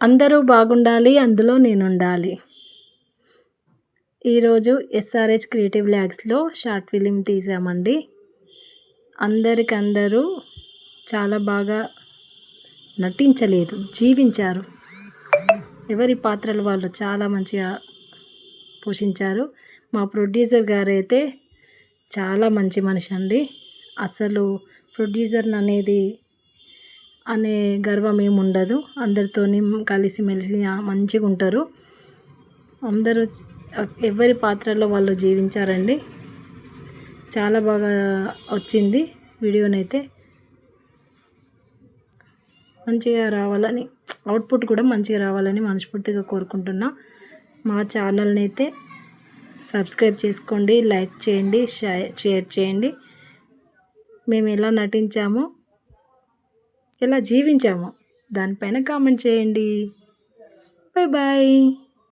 అందరూ బాగుండాలి, అందులో నేనుండాలి. ఈరోజు ఎస్ఆర్హెచ్ క్రియేటివ్ ల్యాబ్స్లో షార్ట్ ఫిలిం తీసామండి. అందరికందరూ చాలా బాగా నటించలేదు, జీవించారు. ఎవరి పాత్రలు వాళ్ళు చాలా మంచిగా పోషించారు. మా ప్రొడ్యూసర్ గారైతే చాలా మంచి మనిషి అండి. అసలు ప్రొడ్యూసర్ అనే గర్వం ఏమి ఉండదు. అందరితోని కలిసిమెలిసి మంచిగా ఉంటారు. అందరూ ఎవరి పాత్రలో వాళ్ళు జీవించారండి. చాలా బాగా వచ్చింది వీడియోనైతే. మంచిగా రావాలని, అవుట్పుట్ కూడా మంచిగా రావాలని మనస్ఫూర్తిగా కోరుకుంటున్నా. మా ఛానల్ని అయితే సబ్స్క్రైబ్ చేసుకోండి, లైక్ చేయండి, షేర్ చేయండి. మేము ఎలా నటించామో, ఎలా జీవించామో దానిపైన కామెంట్ చేయండి. Bye bye.